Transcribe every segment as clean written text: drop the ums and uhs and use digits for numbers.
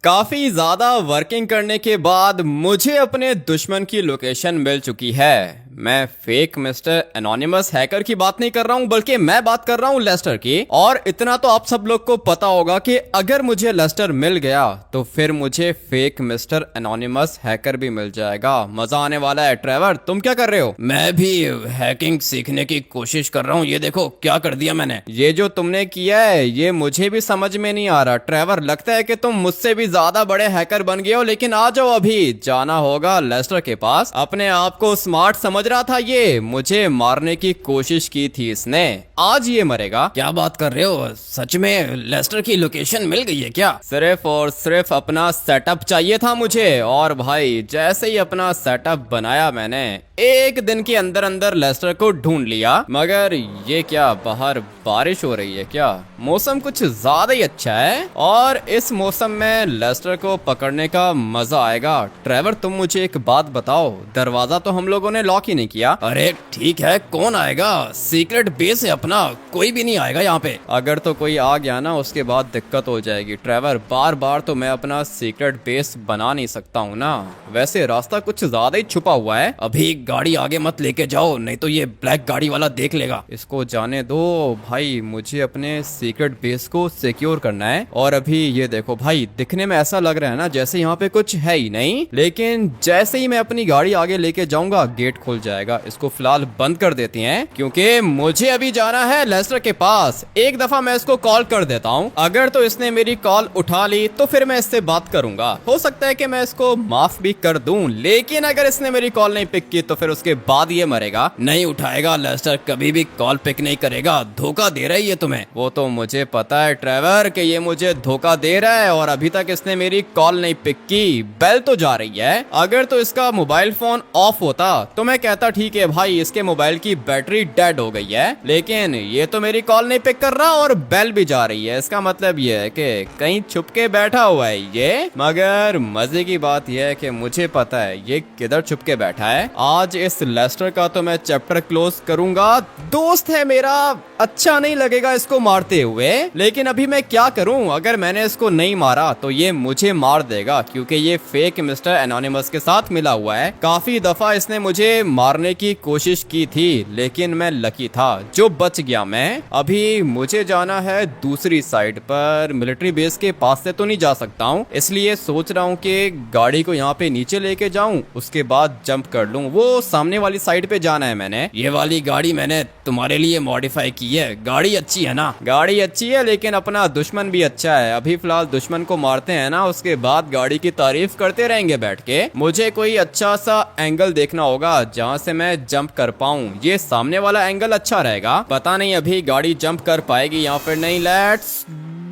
काफी ज्यादा वर्किंग करने के बाद मुझे अपने दुश्मन की लोकेशन मिल चुकी है। मैं फेक मिस्टर एनोनिमस हैकर की बात नहीं कर रहा हूं, बल्कि मैं बात कर रहा हूं लेस्टर की। और इतना तो आप सब लोग को पता होगा कि अगर मुझे लेस्टर मिल गया तो फिर मुझे फेक मिस्टर एनोनिमस हैकर भी मिल जाएगा। मजा आने वाला है। ट्रेवर, तुम क्या कर रहे हो? मैं भी हैकिंग सीखने की कोशिश कर रहा हूँ। ये देखो क्या कर दिया मैंने। ये जो तुमने किया है ये मुझे भी समझ में नहीं आ रहा। ट्रेवर, लगता है कि तुम मुझसे भी ज्यादा बड़े हैकर बन गए हो। लेकिन आ जाओ, अभी जाना होगा लेस्टर के पास। अपने आप को स्मार्ट समझ रहा था ये, मुझे मारने की कोशिश की थी इसने। आज ये मरेगा। क्या बात कर रहे हो? सच में लेस्टर की लोकेशन मिल गई है क्या? सिर्फ और सिर्फ अपना सेटअप चाहिए था मुझे। और भाई जैसे ही अपना सेटअप बनाया मैंने, एक दिन के अंदर अंदर लेस्टर को ढूंढ लिया। मगर ये क्या, बाहर बारिश हो रही है क्या? मौसम कुछ ज्यादा ही अच्छा है और इस मौसम में लेस्टर को पकड़ने का मजा आएगा। ट्रेवर, तुम मुझे एक बात बताओ, दरवाजा तो हम लोगों ने लॉक ही नहीं किया। अरे ठीक है, कौन आएगा? सीक्रेट बेस है अपना, कोई भी नहीं आएगा यहाँ पे। अगर तो कोई आ गया ना उसके बाद दिक्कत हो जाएगी। ट्रेवर, बार बार तो मैं अपना सीक्रेट बेस बना नहीं सकता हूँ ना। वैसे रास्ता कुछ ज्यादा ही छुपा हुआ है। अभी गाड़ी आगे मत लेके जाओ, नहीं तो ये ब्लैक गाड़ी वाला देख लेगा। इसको जाने दो भाई, मुझे अपने सीक्रेट बेस को सिक्योर करना है। और अभी ये देखो भाई, दिखने में ऐसा लग रहा है ना जैसे यहाँ पे कुछ है ही नहीं, लेकिन जैसे ही मैं अपनी गाड़ी आगे लेके जाऊंगा गेट खुल जाएगा। इसको फिलहाल बंद कर देते हैं क्योंकि मुझे अभी जाना है लेस्टर के पास। एक दफा मैं इसको कॉल कर देता हूँ, अगर तो इसने मेरी कॉल उठा ली तो फिर मैं इससे बात करूंगा। हो सकता है कि मैं इसको माफ भी कर दूं, लेकिन अगर इसने मेरी कॉल नहीं पिक की तो फिर उसके बाद ये मरेगा। नहीं उठाएगा लेस्टर, कभी भी कॉल पिक नहीं करेगा। धोखा दे रही है तुम्हें। वो तो मुझे पता है ट्रेवर कि ये मुझे धोखा दे रहा है, और अभी तक इसने मेरी कॉल नहीं पिक की। बेल तो जा रही है। अगर तो इसका मोबाइल फोन ऑफ होता तो मैं कहता ठीक है भाई, इसके मोबाइल की बैटरी डेड हो गई है, लेकिन ये तो मेरी कॉल नहीं पिक कर रहा और बेल भी जा रही है। इसका मतलब ये है कि कहीं छुप के बैठा हुआ है ये। मगर मजे की बात यह है कि मुझे पता है ये किधर छुप के बैठा है। आज इस लेस्टर का तो मैं चैप्टर क्लोज करूंगा। दोस्त है मेरा, अच्छा नहीं लगेगा इसको मारते हुए, लेकिन अभी मैं क्या करूं? अगर मैंने इसको नहीं मारा तो ये मुझे मार देगा, क्योंकि ये फेक मिस्टर एनोनिमस के साथ मिला हुआ है। काफी दफा इसने मुझे मारने की कोशिश की थी, लेकिन मैं लकी था जो बच गया मैं। अभी मुझे जाना है दूसरी साइड पर। मिलिट्री बेस के पास से तो नहीं जा सकता हूँ, इसलिए सोच रहा हूँ कि गाड़ी को यहाँ पे नीचे लेके जाऊं, उसके बाद जंप कर लूं। वो सामने वाली साइड पे जाना है मैंने। ये वाली गाड़ी मैंने तुम्हारे लिए मॉडिफाई की है। गाड़ी अच्छी है ना? गाड़ी अच्छी है, लेकिन अपना दुश्मन भी अच्छा है। अभी फिलहाल दुश्मन को मारते हैं ना, उसके बाद गाड़ी की तारीफ करते रहेंगे बैठ के। मुझे कोई अच्छा सा एंगल देखना होगा जहाँ से मैं जंप कर पाऊं। ये सामने वाला एंगल अच्छा रहेगा। पता नहीं अभी गाड़ी जंप कर पाएगी या फिर नहीं। Let's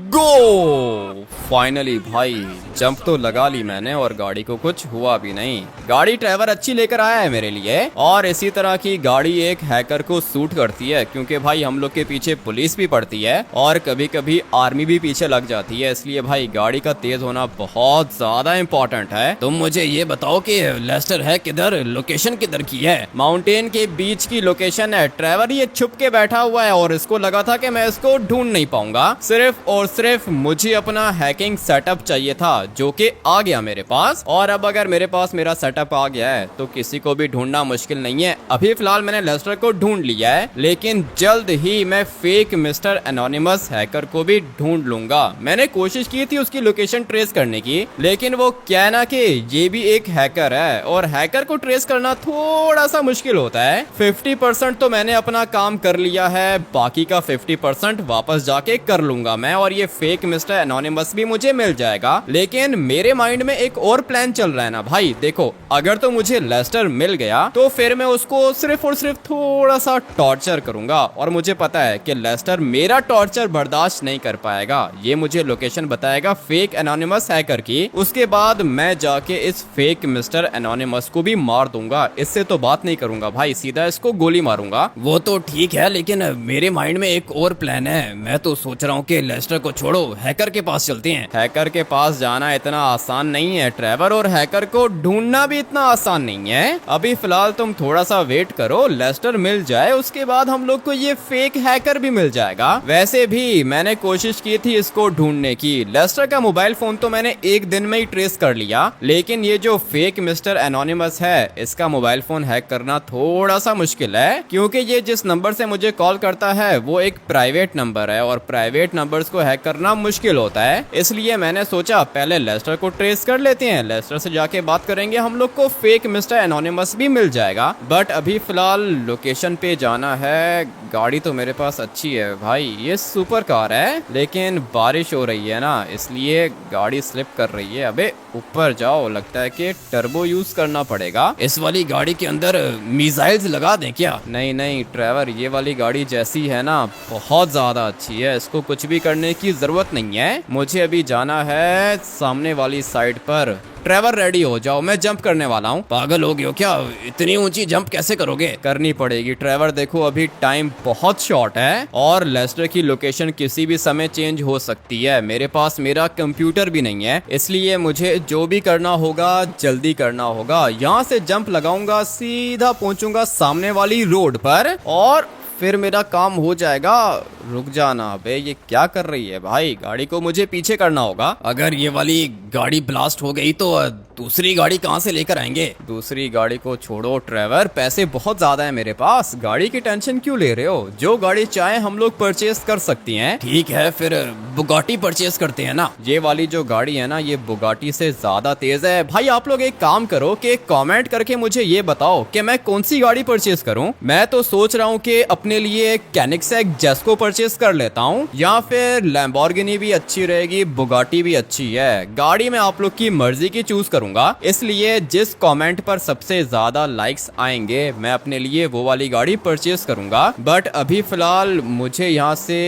go. फाइनली भाई जंप तो लगा ली मैंने और गाड़ी को कुछ हुआ भी नहीं। गाड़ी ड्राइवर अच्छी लेकर आया है मेरे लिए, और इसी तरह की गाड़ी एक हैकर को सूट करती है, क्योंकि भाई हम लोग के पीछे पुलिस भी पड़ती है और कभी कभी आर्मी भी पीछे लग जाती है। इसलिए भाई गाड़ी का तेज होना बहुत ज्यादा इम्पोर्टेंट है। तुम मुझे ये बताओ कि लेस्टर है किधर, लोकेशन किधर की है? माउंटेन के बीच की लोकेशन है। ड्राइवर ये छुप के बैठा हुआ है और इसको लगा था कि मैं इसको ढूंढ नहीं पाऊंगा। सिर्फ और सिर्फ मुझे अपना हैकिंग सेटअप चाहिए था, जो कि आ गया मेरे पास। और अब अगर मेरे पास मेरा सेटअप आ गया है तो किसी को भी ढूंढना मुश्किल नहीं है। अभी फिलहाल मैंने लेस्टर को ढूंढ लिया है, लेकिन जल्द ही मैं फेक मिस्टर एनोनिमस हैकर को भी ढूंढ लूंगा। मैंने कोशिश की थी उसकी लोकेशन ट्रेस करने की, लेकिन वो क्या है ना कि ये भी एक हैकर है और हैकर को ट्रेस करना थोड़ा सा मुश्किल होता है। 50% तो मैंने अपना काम कर लिया है, बाकी का 50% वापस जाके कर लूंगा मैं, और ये फेक मिस्टर एनोनिमस भी मुझे मिल जाएगा। लेकिन मेरे माइंड में एक और प्लान चल रहा है ना भाई। देखो, अगर तो मुझे लेस्टर मिल गया तो फिर मैं उसको सिर्फ और सिर्फ थोड़ा सा टॉर्चर करूंगा, और मुझे पता है कि लेस्टर मेरा टॉर्चर बर्दाश्त नहीं कर पाएगा। ये मुझे लोकेशन बताएगा फेक एनोनिमस हैकर की, उसके बाद मैं जाके इस फेक मिस्टर एनोनिमस को भी मार दूंगा। इससे तो बात नहीं करूंगा भाई, सीधा इसको गोली मारूंगा। वो तो ठीक है, लेकिन मेरे माइंड में एक और प्लान है। मैं तो सोच रहा हूँ कि लेस्टर को छोड़ो, हैकर के पास चलते हैं। हैकर के पास जाना इतना आसान नहीं है ट्रेवर, और हैकर को ढूंढना भी इतना आसान नहीं है। अभी फिलहाल तुम थोड़ा सा वेट करो, लेस्टर मिल जाए, उसके बाद हम लोग को ये फेक हैकर भी मिल जाएगा। वैसे भी मैंने कोशिश की थी इसको ढूंढने की। लेस्टर का मोबाइल फोन तो मैंने एक दिन में ही ट्रेस कर लिया, लेकिन ये जो फेक मिस्टर एनोनिमस है, इसका मोबाइल फोन हैक करना थोड़ा सा मुश्किल है, क्योंकि ये जिस नंबर से मुझे कॉल करता है वो एक प्राइवेट नंबर है, और प्राइवेट नंबर्स को हैक करना मुश्किल होता है। इसलिए मैंने सोचा पहले लेस्टर को ट्रेस कर लेते हैं, लेस्टर से जाके बात करेंगे, हम लोग को फेक मिस्टर एनोनिमस भी मिल जाएगा। बट अभी फिलहाल लोकेशन पे जाना है। गाड़ी तो मेरे पास अच्छी है भाई, ये सुपर कार है, लेकिन बारिश हो रही है ना, इसलिए गाड़ी स्लिप कर रही है। अबे ऊपर जाओ, लगता है कि टर्बो यूज करना पड़ेगा। इस वाली गाड़ी के अंदर मिसाइल्स लगा दें क्या? नहीं नहीं ट्रेवर, ये वाली गाड़ी जैसी है ना, बहुत ज्यादा अच्छी है, इसको कुछ भी करने की जरूरत नहीं है। मुझे अभी जाना है सामने वाली साइड पर। ट्रेवर रेडी हो जाओ, मैं जंप करने वाला हूँ। पागल हो गए हो क्या? इतनी ऊंची जंप कैसे करोगे? करनी पड़ेगी ट्रेवर, देखो अभी टाइम बहुत शॉर्ट है, और लेस्टर की लोकेशन किसी भी समय चेंज हो सकती है। मेरे पास मेरा कंप्यूटर भी नहीं है, इसलिए मुझे जो भी करना होगा जल्दी करना होगा। यहाँ से जंप लगाऊंगा, सीधा पहुंचूंगा सामने वाली रोड पर, और फिर मेरा काम हो जाएगा। रुक जाना, बे ये क्या कर रही है भाई, गाड़ी को मुझे पीछे करना होगा। अगर ये वाली गाड़ी ब्लास्ट हो गई तो दूसरी गाड़ी कहाँ से लेकर आएंगे? दूसरी गाड़ी को छोड़ो ट्रेवर, पैसे बहुत ज्यादा है मेरे पास, गाड़ी की टेंशन क्यों ले रहे हो? जो गाड़ी चाहे हम लोग परचेस कर सकती हैं। ठीक है, फिर बुगाटी परचेस करते हैं ना। ये वाली जो गाड़ी है ना, ये बुगाटी से ज्यादा तेज है। भाई आप लोग एक काम करो कि कमेंट करके मुझे ये बताओ कि मैं कौन सी गाड़ी परचेस करूं। मैं तो सोच रहा हूँ कि अपने लिए कैनिक्सैग जेस्को परचेस कर लेता हूँ, या फिर लैम्बोर्गिनी भी अच्छी रहेगी, बुगाटी भी अच्छी है। गाड़ी मैं आप लोग की मर्जी की चूज करूंगा, इसलिए जिस कमेंट पर सबसे ज्यादा लाइक्स आएंगे मैं अपने लिए वो वाली गाड़ी परचेस करूंगा। बट अभी फिलहाल मुझे यहाँ से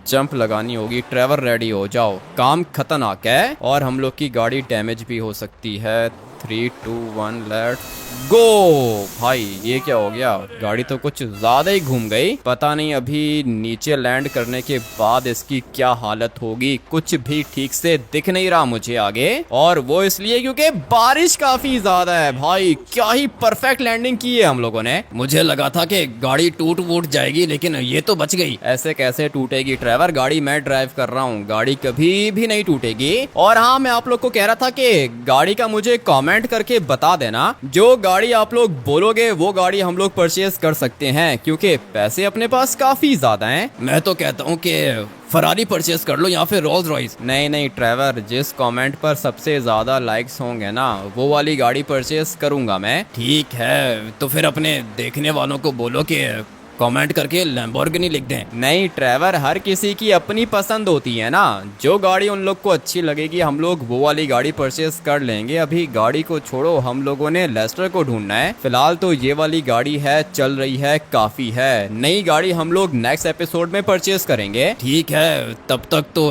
जंप लगानी होगी। ट्रेवर रेडी हो जाओ, काम खतरनाक है और हम लोग की गाड़ी डैमेज भी हो सकती है। 3, 2, 1 लेट्स गो। भाई ये क्या हो गया, गाड़ी तो कुछ ज्यादा ही घूम गई। पता नहीं अभी नीचे लैंड करने के बाद इसकी क्या हालत होगी, कुछ भी ठीक से दिख नहीं रहा मुझे आगे, और वो इसलिए क्योंकि बारिश काफी ज्यादा है। भाई क्या ही परफेक्ट लैंडिंग की है हम लोगों ने। मुझे लगा था कि गाड़ी टूट वूट जाएगी, लेकिन ये तो बच गई। ऐसे कैसे टूटेगी ट्रेवर, गाड़ी मैं ड्राइव कर रहा हूँ, गाड़ी कभी भी नहीं टूटेगी। और हाँ, मैं आप लोग को कह रहा था कि गाड़ी का मुझे कमेंट करके बता देना, जो गाड़ी आप लोग बोलोगे वो गाड़ी हम लोग परचेज कर सकते हैं, क्योंकि पैसे अपने पास काफी ज्यादा हैं। मैं तो कहता हूँ कि फरारी परचेज कर लो या फिर रोल्स रॉयस। नहीं नहीं ट्रेवर, जिस कमेंट पर सबसे ज्यादा लाइक्स होंगे ना, वो वाली गाड़ी परचेज करूंगा मैं। ठीक है, तो फिर अपने देखने वालों को बोलो कि कमेंट करके लैम्बोर्गिनी लिख दें। नहीं ट्रेवर, हर किसी की अपनी पसंद होती है ना, जो गाड़ी उन लोग को अच्छी लगेगी हम लोग वो वाली गाड़ी परचेस कर लेंगे। अभी गाड़ी को छोड़ो, हम लोगों ने लेस्टर को ढूंढना है। फिलहाल तो ये वाली गाड़ी है, चल रही है, काफी है। नई गाड़ी हम लोग नेक्स्ट एपिसोड में परचेस करेंगे। ठीक है, तब तक तो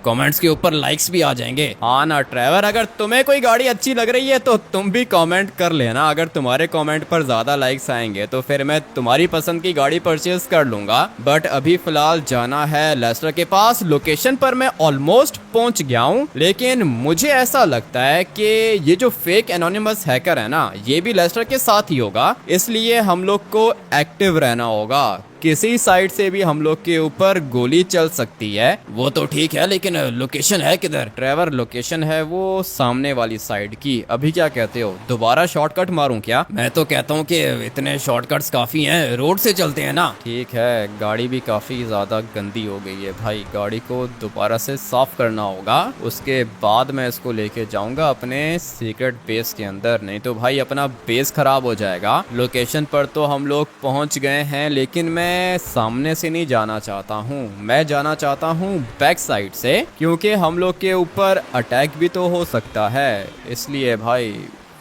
कमेंट्स के ऊपर लाइक्स भी आ जाएंगे। हाँ ना ट्रेवर, अगर तुम्हें कोई गाड़ी अच्छी लग रही है तो तुम भी कमेंट कर लेना। अगर तुम्हारे कमेंट पर ज्यादा लाइक्स आएंगे तो फिर मैं तुम्हारी पसंद की गाड़ी परचेज कर लूंगा। बट अभी फिलहाल जाना है लेस्टर के पास। लोकेशन पर मैं ऑलमोस्ट पहुंच गया हूँ, लेकिन मुझे ऐसा लगता है कि ये जो फेक एनोनिमस हैकर है ना, ये भी लेस्टर के साथ ही होगा, इसलिए हम लोग को एक्टिव रहना होगा। किसी साइड से भी हम लोग के ऊपर गोली चल सकती है। वो तो ठीक है, लेकिन लोकेशन है किधर? ट्रेवर, लोकेशन है वो सामने वाली साइड की। अभी क्या कहते हो, दोबारा शॉर्टकट मारूं क्या? मैं तो कहता हूँ कि इतने शॉर्टकट्स काफी हैं, रोड से चलते हैं ना। ठीक है, गाड़ी भी काफी ज्यादा गंदी हो गई है भाई, गाड़ी को दोबारा से साफ करना होगा। उसके बाद मैं इसको लेके जाऊंगा अपने सीक्रेट बेस के अंदर, नहीं तो भाई अपना बेस खराब हो जाएगा। लोकेशन पर तो हम लोग पहुंच गए हैं, लेकिन मैं सामने से नहीं जाना चाहता हूँ, मैं जाना चाहता हूँ बैक साइड से, क्योंकि हम लोग के ऊपर अटैक भी तो हो सकता है, इसलिए भाई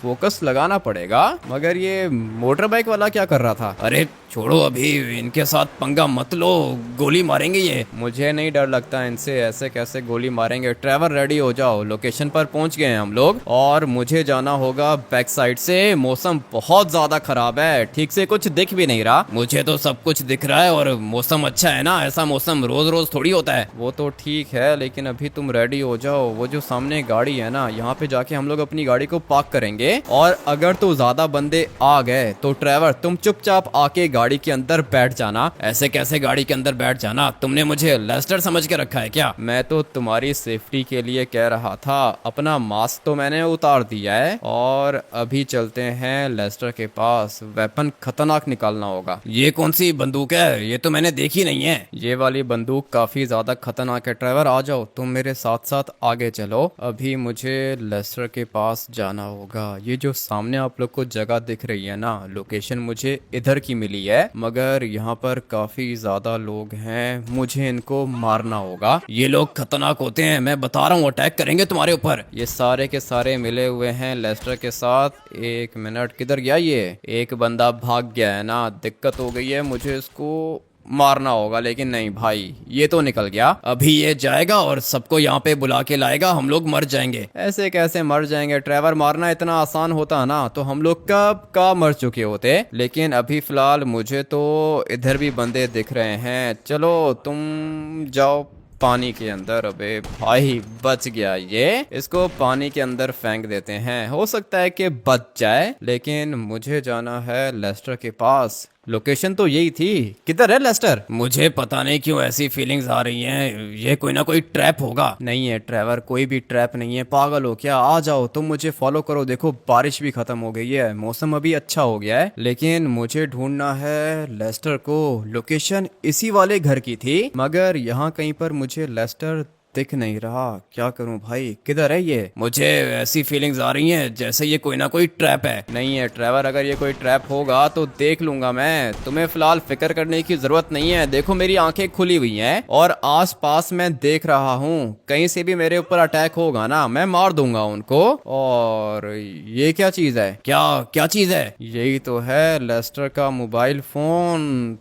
फोकस लगाना पड़ेगा। मगर ये मोटर बाइक वाला क्या कर रहा था? अरे छोड़ो, अभी इनके साथ पंगा मत लो, गोली मारेंगे ये। मुझे नहीं डर लगता इनसे, ऐसे कैसे गोली मारेंगे। ट्रेवर रेडी हो जाओ, लोकेशन पर पहुंच गए हैं हम लोग और मुझे जाना होगा बैक साइड से। मौसम बहुत ज्यादा खराब है, ठीक से कुछ दिख भी नहीं रहा। मुझे तो सब कुछ दिख रहा है और मौसम अच्छा है ना, ऐसा मौसम रोज रोज थोड़ी होता है। वो तो ठीक है, लेकिन अभी तुम रेडी हो जाओ। वो जो सामने गाड़ी है ना, यहाँ पे जाके हम लोग अपनी गाड़ी को पार्क करेंगे और अगर तो ज्यादा बंदे आ गए तो ट्रेवर तुम चुपचाप आके गाड़ी के अंदर बैठ जाना। ऐसे कैसे गाड़ी के अंदर बैठ जाना? तुमने मुझे लेस्टर समझ के रखा है क्या? मैं तो तुम्हारी सेफ्टी के लिए कह रहा था। अपना मास्क तो मैंने उतार दिया है और अभी चलते हैं लेस्टर के पास। वेपन खतरनाक निकालना होगा। ये कौन सी बंदूक है? ये तो मैंने देखी नहीं है। ये वाली बंदूक काफी ज्यादा खतरनाक है। ट्रेवर आ जाओ, तुम मेरे साथ साथ आगे चलो। अभी मुझे लेस्टर के पास जाना होगा। ये जो सामने आप लोग को जगह दिख रही है ना, लोकेशन मुझे इधर की मिली है, मगर यहाँ पर काफी ज्यादा लोग हैं, मुझे इनको मारना होगा। ये लोग खतरनाक होते हैं, मैं बता रहा हूँ, अटैक करेंगे तुम्हारे ऊपर। ये सारे के सारे मिले हुए हैं लेस्टर के साथ। एक मिनट, किधर गया ये? एक बंदा भाग गया है ना, दिक्कत हो गई है। मुझे इसको मारना होगा, लेकिन नहीं भाई, ये तो निकल गया। अभी ये जाएगा और सबको यहाँ पे बुला के लाएगा, हम लोग मर जाएंगे। ऐसे कैसे मर जाएंगे? ट्रेवर मारना इतना आसान होता ना तो हम लोग कब का मर चुके होते। लेकिन अभी फिलहाल मुझे तो इधर भी बंदे दिख रहे हैं। चलो तुम जाओ पानी के अंदर। अबे भाई बच गया ये, इसको पानी के अंदर फेंक देते हैं, हो सकता है कि बच जाए। लेकिन मुझे जाना है लेस्टर के पास। लोकेशन तो यही थी। किधर है लेस्टर? मुझे पता नहीं क्यों ऐसी फीलिंग्स आ रही हैं, ये कोई ना कोई ट्रैप होगा। नहीं है ट्रेवर, कोई भी ट्रैप नहीं है। पागल हो क्या? आ जाओ, तुम मुझे फॉलो करो। देखो बारिश भी खत्म हो गई है, मौसम अभी अच्छा हो गया है। लेकिन मुझे ढूंढना है लेस्टर को। लोकेशन इसी वाले घर की थी, मगर यहाँ कहीं पर मुझे लेस्टर दिख नहीं रहा। क्या करूं भाई, किधर है ये? मुझे ऐसी फीलिंग्स आ रही हैं जैसे ये कोई ना कोई ट्रैप है। नहीं है ट्रेवर, अगर ये कोई ट्रैप होगा तो देख लूंगा मैं। तुम्हें फिलहाल फिक्र करने की जरूरत नहीं है। देखो मेरी आंखें खुली हुई हैं और आसपास मैं देख रहा हूँ। कहीं से भी मेरे ऊपर अटैक होगा ना, मैं मार दूंगा उनको। और ये क्या चीज है? क्या क्या चीज है? यही तो है लेस्टर का मोबाइल फोन।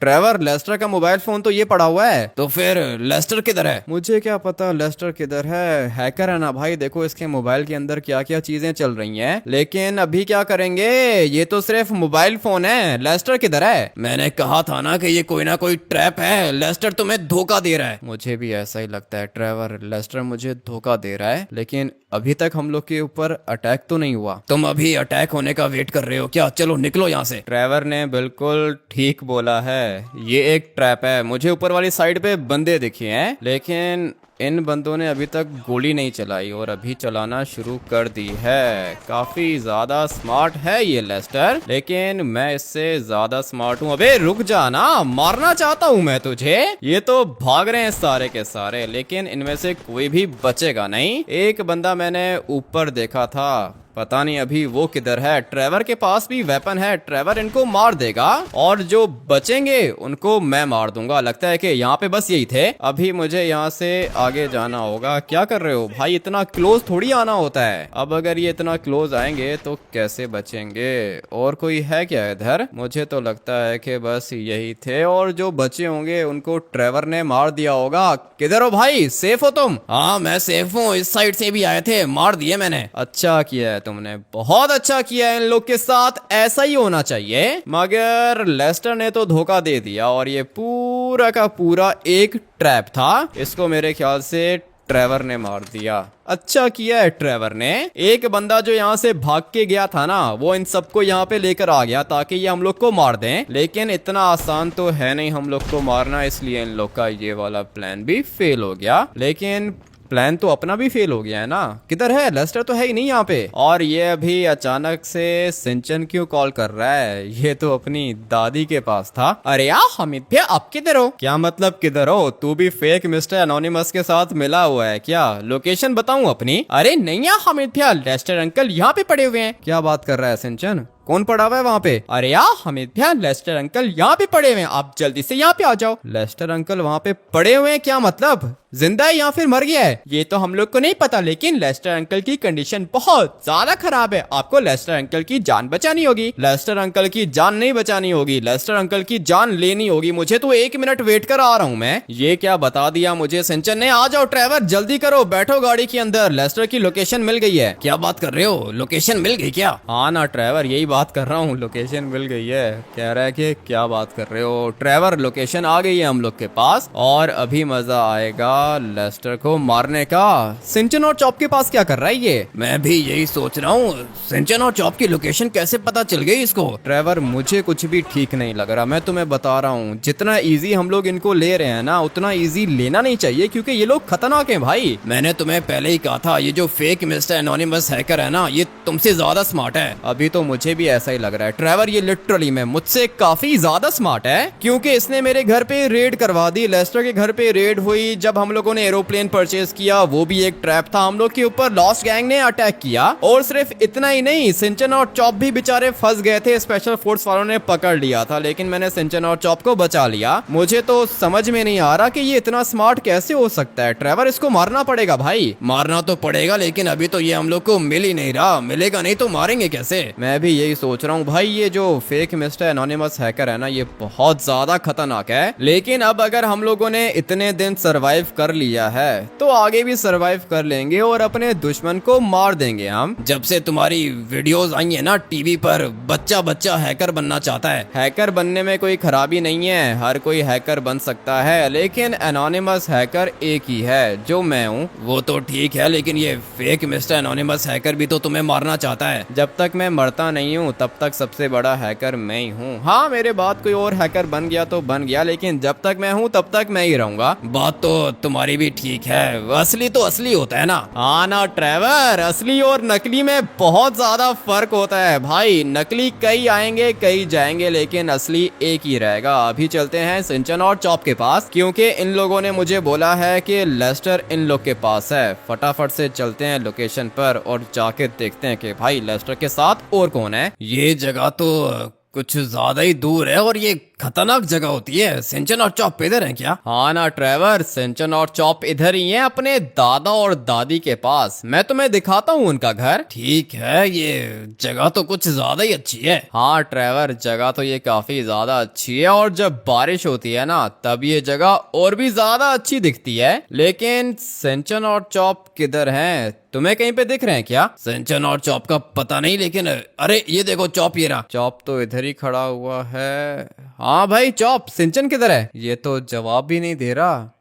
ट्रेवर, लेस्टर का मोबाइल फोन तो ये पड़ा हुआ है। तो फिर लेस्टर किधर है? मुझे क्या पता लेस्टर किधर है। हैकर है ना भाई, देखो इसके मोबाइल के अंदर क्या क्या चीजें चल रही हैं। लेकिन अभी क्या करेंगे, ये तो सिर्फ मोबाइल फोन है। लेस्टर किधर है? मैंने कहा था ना कि ये कोई ना कोई ट्रैप है, लेस्टर तुम्हें धोखा दे रहा है। मुझे भी ऐसा ही लगता है ट्रेवर, लेस्टर मुझे धोखा दे रहा है। लेकिन अभी तक हम लोग के ऊपर अटैक तो नहीं हुआ। तुम अभी अटैक होने का वेट कर रहे हो क्या? चलो निकलो यहाँ से। ट्रेवर ने बिल्कुल ठीक बोला है, ये एक ट्रैप है। मुझे ऊपर वाली साइड पे बंदे दिखे हैं, लेकिन इन बंदों ने अभी तक गोली नहीं चलाई और अभी चलाना शुरू कर दी है। काफी ज्यादा स्मार्ट है ये लेस्टर, लेकिन मैं इससे ज्यादा स्मार्ट हूँ। अबे रुक जा ना, मारना चाहता हूँ मैं तुझे। ये तो भाग रहे हैं सारे के सारे, लेकिन इनमें से कोई भी बचेगा नहीं। एक बंदा मैंने ऊपर देखा था, पता नहीं अभी वो किधर है। ट्रेवर के पास भी वेपन है, ट्रेवर इनको मार देगा और जो बचेंगे उनको मैं मार दूंगा। लगता है कि यहाँ पे बस यही थे। अभी मुझे यहाँ से आगे जाना होगा। क्या कर रहे हो भाई, इतना क्लोज थोड़ी आना होता है। अब अगर ये इतना क्लोज आएंगे तो कैसे बचेंगे? और कोई है क्या इधर? मुझे तो लगता है कि बस यही थे और जो बचे होंगे उनको ट्रेवर ने मार दिया होगा। किधर हो भाई, सेफ हो तुम? हाँ मैं सेफ हूँ, इस साइड से भी आए थे, मार दिए मैंने। अच्छा किया है तुमने, बहुत अच्छा किया है। इन लोग के साथ ऐसा ही होना चाहिए। मगर लेस्टर ने तो धोखा दे दिया और ये पूरा का पूरा एक ट्रैप था। इसको मेरे ख्याल से ट्रेवर ने मार दिया। अच्छा किया है ट्रेवर ने। एक बंदा जो यहाँ से भाग के गया था ना, वो इन सबको यहाँ पे लेकर आ गया ताकि ये हम लोग को मार दें। लेकिन इतना आसान तो है नहीं हम लोग को मारना, इसलिए इन लोग का ये वाला प्लान भी फेल हो गया। लेकिन प्लान तो अपना भी फेल हो गया है ना। किधर है लेस्टर? तो है ही नहीं यहाँ पे। और ये अभी अचानक से सिंचन क्यों कॉल कर रहा है? ये तो अपनी दादी के पास था। अरे यार हमिद भैया, आप किधर हो? क्या मतलब किधर हो? तू भी फेक मिस्टर एनोनिमस के साथ मिला हुआ है क्या? लोकेशन बताऊं अपनी? अरे नहीं यार हमिद भैया, लेस्टर अंकल यहाँ पे पड़े हुए हैं। क्या बात कर रहा है सिंचन? कौन पड़ा हुआ है वहाँ पे? अरे यार हमिद भैया, लेस्टर अंकल यहाँ पे पड़े हुए हैं, आप जल्दी से यहाँ पे आ जाओ। लेस्टर अंकल वहाँ पे पड़े हुए हैं? क्या मतलब? जिंदा है या फिर मर गया है ये तो हम लोग को नहीं पता, लेकिन लेस्टर अंकल की कंडीशन बहुत ज्यादा खराब है। आपको लेस्टर अंकल की जान बचानी होगी, लेस्टर अंकल की जान नहीं बचानी होगी, लेस्टर अंकल की जान लेनी होगी। मुझे तो 1 मिनट वेट कर आ रहा हूँ मैं। ये क्या बता दिया मुझे सिंचन ने। आ जाओ ट्रेवर, जल्दी करो, बैठो गाड़ी के अंदर, लेस्टर की लोकेशन मिल गई है। क्या बात कर रहे हो, लोकेशन मिल गई क्या? हाँ ना ट्रेवर, यही बात कर रहा हूँ, लोकेशन मिल गई है। कह रहा है कि क्या बात कर रहे हो ट्रेवर, लोकेशन आ गई है हम लोग के पास और अभी मजा आएगा लेस्टर को मारने का। सिंचन और चॉप के पास क्या कर रहा है ये? मैं भी यही सोच रहा हूँ, सिंचन और चॉप की लोकेशन कैसे पता चल गई इसको? ट्रेवर मुझे कुछ भी ठीक नहीं लग रहा, मैं तुम्हें बता रहा हूँ। जितना इजी हम लोग इनको ले रहे हैं ना, उतना इजी लेना नहीं चाहिए, क्योंकि ये लोग खतरनाक हैं भाई। मैंने तुम्हें पहले ही कहा था, ये जो फेक मिस्टर एनोनिमस हैकर है ना, ये तुमसे ज्यादा स्मार्ट है। अभी तो मुझे भी ऐसा ही लग रहा है ट्रेवर, ये लिटरली में मुझसे काफी ज्यादा स्मार्ट है, क्योंकि इसने मेरे घर पे रेड करवा दी। लेस्टर के घर पे रेड हुई जब हम लोगों ने एरोप्लेन परचेज किया, वो भी एक ट्रैप था। हम लोग के ऊपर लॉस्ट गैंग ने अटैक किया, और सिर्फ इतना ही नहीं, सिंचन और चॉप भी बेचारे फंस गए थे। स्पेशल फोर्स वालों ने पकड़ लिया था, लेकिन मैंने सिंचन और चॉप को बचा लिया। मुझे तो समझ में नहीं आ रहा कि ये इतना स्मार्ट कैसे हो सकता है। ट्रेवर इसको मारना पड़ेगा भाई। मारना तो पड़ेगा, लेकिन अभी तो ये हम लोग को मिल ही नहीं रहा। मिलेगा नहीं तो मारेंगे कैसे? मैं भी यही सोच रहा हूँ भाई। ये जो फेक मिस्टर एनोनिमस हैकर है ना, ये बहुत ज्यादा खतरनाक है। लेकिन अब अगर हम लोगों ने इतने दिन सरवाइव कर लिया है, तो आगे भी सरवाइव कर लेंगे और अपने दुश्मन को मार देंगे हम। जब से तुम्हारी वीडियोस आई है ना टीवी पर, बच्चा बच्चा हैकर बनना चाहता है। हैकर बनने में कोई खराबी नहीं है, हर कोई हैकर बन सकता है, लेकिन एनोनिमस हैकर एक ही है, जो मैं हूँ। वो तो ठीक है, लेकिन ये फेक मिस्टर एनोनिमस हैकर भी तो तुम्हें मारना चाहता है। जब तक मैं मरता नहीं हूँ तब तक सबसे बड़ा हैकर मैं ही हूँ। हाँ, मेरे बाद कोई और हैकर बन गया तो बन गया, लेकिन जब तक मैं हूँ तब तक मैं ही रहूंगा। बात तो तुम्हारी भी ठीक है, असली तो असली होता है ना। हाँ ना ट्रेवर, असली और नकली में बहुत ज्यादा फर्क होता है भाई। नकली कई आएंगे कई जाएंगे, लेकिन असली एक ही रहेगा। अभी चलते हैं सिंचन और चॉप के पास, क्योंकि इन लोगों ने मुझे बोला है कि लेस्टर इन लोग के पास है। फटाफट से चलते हैं लोकेशन पर और जाके देखते हैं कि भाई लेस्टर के साथ और कौन है। ये जगह तो कुछ ज्यादा ही दूर है और ये खतरनाक जगह होती है। सिंचन और चॉप इधर हैं क्या? हाँ ना ट्रेवर, सिंचन और चॉप इधर ही हैं, अपने दादा और दादी के पास। मैं तुम्हें दिखाता हूँ उनका घर। ठीक है, ये जगह तो कुछ ज्यादा ही अच्छी है। हाँ ट्रेवर, जगह तो ये काफी ज्यादा अच्छी है, और जब बारिश होती है ना, तब ये जगह और भी ज्यादा अच्छी दिखती है। लेकिन सिंचन और चॉप किधर हैं? तुम्हें कहीं पे दिख रहे हैं क्या? सिंचन और चॉप का पता नहीं, लेकिन अरे ये देखो चॉप, ये रहा। चॉप तो इधर ही खड़ा हुआ है। हाँ भाई चॉप, सिंचन किधर है? ये तो जवाब भी नहीं दे रहा।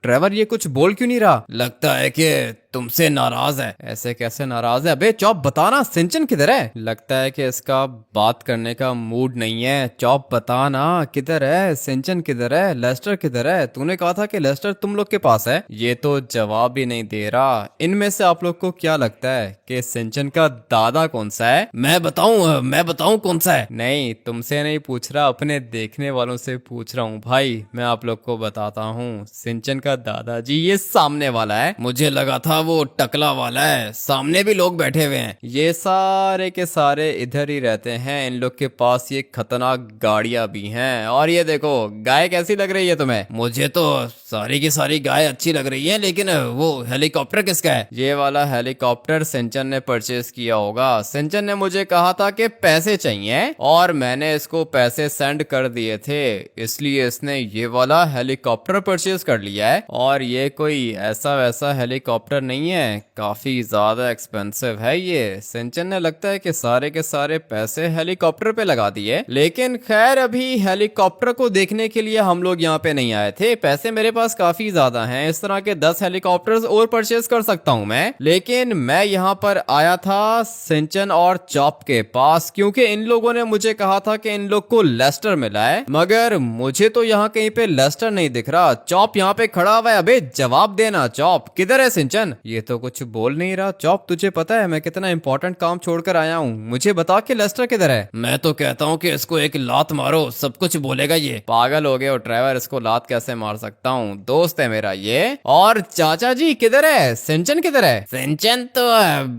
ट्रेवर ये कुछ बोल क्यों नहीं रहा? लगता है कि तुमसे नाराज है। ऐसे कैसे नाराज है? अबे चॉप बताना, सिंचन किधर है? लगता है कि इसका बात करने का मूड नहीं है। चॉप बताना किधर है, सिंचन किधर है, लेस्टर किधर है? तूने कहा था कि लेस्टर तुम लोग के पास है। ये तो जवाब भी नहीं दे रहा। इनमें से आप लोग को क्या लगता है कि सिंचन का दादा कौन सा है? मैं बताऊं कौन सा है? नहीं, तुमसे नहीं पूछ रहा, अपने देखने वालों से पूछ रहा हूँ भाई। मैं आप लोग को बताता हूँ, सिंचन का दादाजी ये सामने वाला है। मुझे लगा था वो टकला वाला है, सामने भी लोग बैठे हुए हैं। ये सारे के सारे इधर ही रहते हैं। इन लोग के पास ये खतरनाक गाड़ियां भी हैं। और ये देखो, गाय कैसी लग रही है तुम्हें? मुझे तो सारी की सारी गाय अच्छी लग रही है, लेकिन वो हेलीकॉप्टर किसका है? ये वाला हेलीकॉप्टर सिंचन ने परचेज किया होगा। सिंचन ने मुझे कहा था कि पैसे चाहिए, और मैंने इसको पैसे सेंड कर दिए थे, इसलिए इसने ये वाला हेलीकॉप्टर परचेज कर लिया है। और ये कोई ऐसा वैसा हेलीकॉप्टर नहीं है, काफी ज्यादा एक्सपेंसिव है ये। सिंचन ने लगता है कि सारे के सारे पैसे हेलीकॉप्टर पे लगा दिए। लेकिन खैर, अभी हेलीकॉप्टर को देखने के लिए हम लोग यहाँ पे नहीं आए थे। पैसे मेरे पास काफी ज्यादा हैं, इस तरह के 10 हेलीकॉप्टर्स और परचेज कर सकता हूँ मैं। लेकिन मैं यहाँ पर आया था सिंचन और चॉप के पास, क्योंकि इन लोगों ने मुझे कहा था कि इन लोग को लेस्टर मिला है, मगर मुझे तो यहाँ कहीं पे लेस्टर नहीं दिख रहा। चॉप यहाँ पे खड़ा हुआ है। अबे जवाब देना चॉप, किधर है सिंचन? ये तो कुछ बोल नहीं रहा। चॉप, तुझे पता है मैं कितना इंपॉर्टेंट काम छोड़कर आया हूँ, मुझे बता कि लेस्टर किधर है। मैं तो कहता हूँ कि इसको एक लात मारो, सब कुछ बोलेगा ये। पागल हो गए हो ट्रेवर, इसको लात कैसे मार सकता हूँ, दोस्त है मेरा ये। और चाचा जी किधर है, सिंचन किधर है। सिंचन तो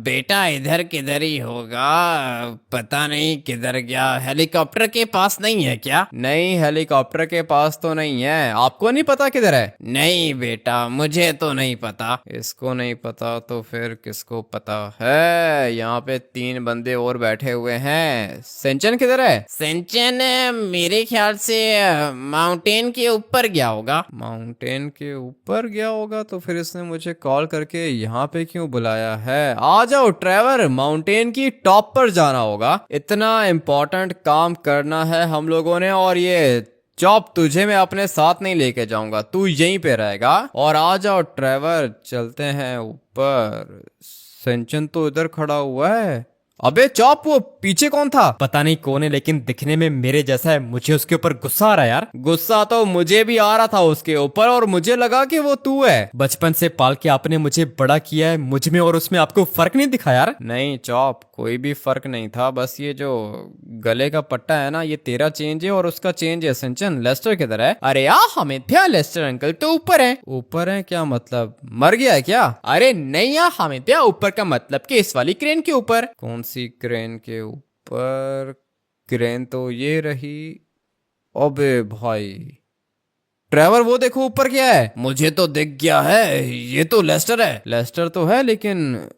बेटा इधर किधर ही होगा, पता नहीं किधर गया। हेलीकॉप्टर के पास नहीं है क्या? नहीं, हेलीकॉप्टर के पास तो नहीं है। आपको नहीं पता किधर है। नहीं बेटा, मुझे तो नहीं पता। इसको नहीं पता तो फिर किसको पता है। यहाँ पे 3 बंदे और बैठे हुए हैं। सिंचन किधर है। सिंचन मेरे ख्याल से माउंटेन के ऊपर गया होगा। माउंटेन के ऊपर गया होगा तो फिर इसने मुझे कॉल करके यहाँ पे क्यों बुलाया है। आ जाओ ट्रेवर, माउंटेन की टॉप पर जाना होगा, इतना इम्पोर्टेंट काम करना है हम लोगों ने। और ये चॉप, तुझे मैं अपने साथ नहीं लेके जाऊंगा, तू यहीं पे रहेगा। और आ जाओ ट्रेवर, चलते हैं ऊपर। सिंचन तो इधर खड़ा हुआ है। अबे चॉप, वो पीछे कौन था। पता नहीं कौन है, लेकिन दिखने में मेरे जैसा है। मुझे उसके ऊपर गुस्सा आ रहा है यार। गुस्सा तो मुझे भी आ रहा था उसके ऊपर, और मुझे लगा कि वो तू है। बचपन से पाल के आपने मुझे बड़ा किया है, मुझ में और उसमें आपको फर्क नहीं दिखा यार। नहीं चॉप, कोई भी फर्क नहीं था, बस ये जो गले का पट्टा है ना, ये तेरा चेंज है और उसका चेंज है। सिंचन, लेस्टर किधर है। अरे यार हमें थे, लेस्टर अंकल तो ऊपर है। ऊपर है क्या मतलब, मर गया है क्या। अरे नहीं यार हमें थे, ऊपर का मतलब कि इस वाली क्रेन के ऊपर। कौन सी क्रेन के ऊपर। क्रेन तो ये रही। अबे भाई ट्रेवर, वो देखो ऊपर क्या है। मुझे तो दिख गया है, ये तो लेस्टर है। लेस्टर तो है, लेकिन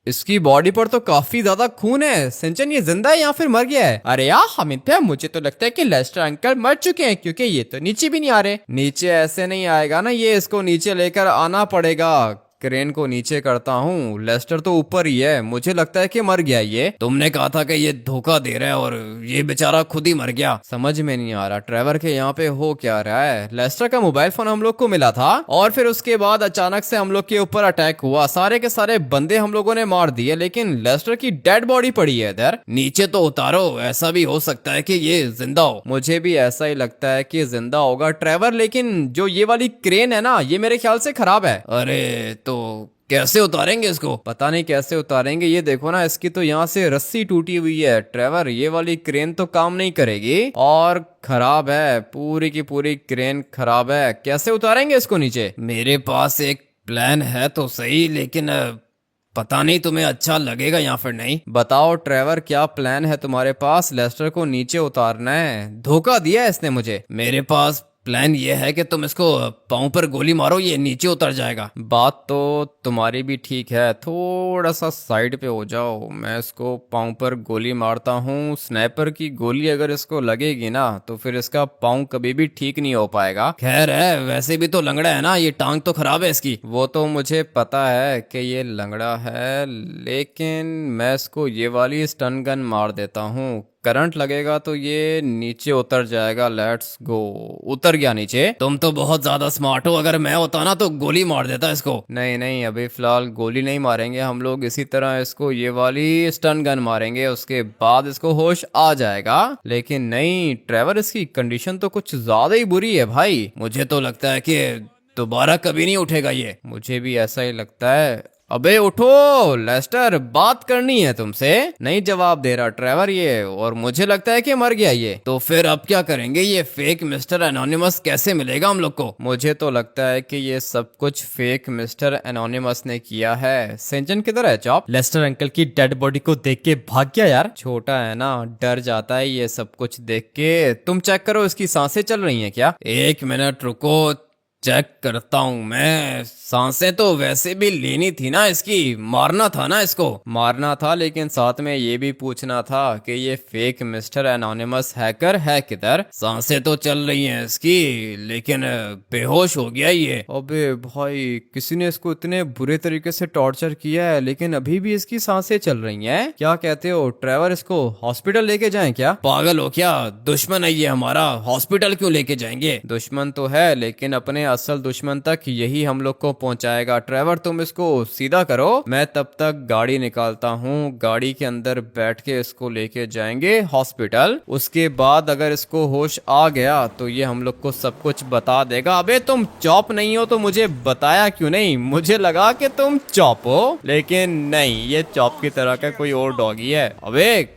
इसकी बॉडी पर तो काफी ज्यादा खून है। सिंचन, ये जिंदा है या फिर मर गया है। अरे यार हमिद भैया, मुझे तो लगता है कि लेस्टर अंकल मर चुके हैं, क्योंकि ये तो नीचे भी नहीं आ रहे। नीचे ऐसे नहीं आएगा ना, ये इसको नीचे लेकर आना पड़ेगा। क्रेन को नीचे करता हूँ। लेस्टर तो ऊपर ही है, मुझे लगता है कि मर गया ये। तुमने कहा था कि ये धोखा दे रहा है और ये बेचारा खुद ही मर गया। समझ में नहीं आ रहा ट्रेवर के यहाँ पे हो क्या रहा है। लेस्टर का मोबाइल फोन हम लोग को मिला था, और फिर उसके बाद अचानक से हम लोग के ऊपर अटैक हुआ। सारे के सारे बंदे हम लोगों ने मार दिए, लेकिन लेस्टर की डेड बॉडी पड़ी है इधर। नीचे तो उतारो, ऐसा भी हो सकता है कि ये जिंदा हो। मुझे भी ऐसा ही लगता है कि जिंदा होगा ट्रेवर, लेकिन जो ये वाली क्रेन है ना, ये मेरे ख्याल से खराब है। अरे तो कैसे उतारेंगे इसको। पता नहीं कैसे उतारेंगे। ये देखो ना, इसकी तो यहाँ से रस्सी टूटी हुई है। ट्रेवर, ये वाली क्रेन तो काम नहीं करेगी और खराब है, पूरी की पूरी क्रेन खराब है। कैसे उतारेंगे इसको नीचे। मेरे पास एक प्लान है तो सही, लेकिन पता नहीं तुम्हें अच्छा लगेगा या फिर नहीं। बताओ ट्रेवर, क्या प्लान है तुम्हारे पास। लेस्टर को नीचे उतारना है, धोखा दिया है इसने मुझे। मेरे पास प्लान ये है कि तुम इसको पाँव पर गोली मारो, ये नीचे उतर जाएगा। बात तो तुम्हारी भी ठीक है, थोड़ा सा साइड पे हो जाओ। मैं इसको पाँव पर गोली मारता हूँ। स्नाइपर की गोली अगर इसको लगेगी ना, तो फिर इसका पाँव कभी भी ठीक नहीं हो पाएगा। खैर है, वैसे भी तो लंगड़ा है ना, ये टांग तो खराब है इसकी। वो तो मुझे पता है कि ये लंगड़ा है, लेकिन मैं इसको ये वाली स्टन गन मार देता हूँ। करंट लगेगा तो ये नीचे उतर जाएगा। Let's go. उतर गया नीचे। तुम तो बहुत ज्यादा स्मार्ट हो, अगर मैं होता ना तो गोली मार देता इसको। नहीं नहीं, अभी फिलहाल गोली नहीं मारेंगे हम लोग, इसी तरह इसको ये वाली स्टन गन मारेंगे, उसके बाद इसको होश आ जाएगा। लेकिन नहीं ट्रेवर, इसकी कंडीशन तो कुछ ज्यादा ही बुरी है भाई। मुझे तो लगता है कि दोबारा कभी नहीं उठेगा ये। मुझे भी ऐसा ही लगता है। अबे उठो लेस्टर, बात करनी है तुमसे। नहीं जवाब दे रहा ट्रेवर ये, और मुझे लगता है कि मर गया ये। तो फिर अब क्या करेंगे, ये फेक मिस्टर एनोनिमस कैसे मिलेगा हम लोग को। मुझे तो लगता है कि ये सब कुछ फेक मिस्टर एनोनिमस ने किया है। सिंचन किधर है चॉप। लेस्टर अंकल की डेड बॉडी को देख के भाग गया यार। छोटा है ना, डर जाता है ये सब कुछ देख के। तुम चेक करो, इसकी सांसें चल रही हैं क्या। 1 मिनट रुको, चेक करता हूँ मैं। सांसें तो वैसे भी लेनी थी ना इसकी, मारना था ना इसको। मारना था, लेकिन साथ में ये भी पूछना था कि ये फेक मिस्टर एनोनिमस हैकर है किधर। सांसें तो चल रही हैं इसकी, लेकिन बेहोश हो गया ये। अबे भाई, किसी ने इसको इतने बुरे तरीके से टॉर्चर किया है, लेकिन अभी भी इसकी सांसें चल रही हैं। क्या कहते हो ट्रेवर, इसको हॉस्पिटल लेके जाएं क्या। पागल हो क्या, दुश्मन है ये हमारा, हॉस्पिटल क्यों लेके जाएंगे। दुश्मन तो है, लेकिन अपने असल दुश्मन तक यही हम लोग को पहुंचाएगा। ट्रेवर तुम इसको सीधा करो, मैं तब तक गाड़ी निकालता हूँ। गाड़ी के अंदर बैठ के इसको लेके जाएंगे हॉस्पिटल। उसके बाद अगर इसको होश आ गया तो ये हम लोग को सब कुछ बता देगा। अबे तुम चॉप नहीं हो तो मुझे बताया क्यों नहीं? मुझे लगा कि तुम चॉप हो, लेकिन नहीं, ये चॉप की तरह का कोई और डॉगी है। अबे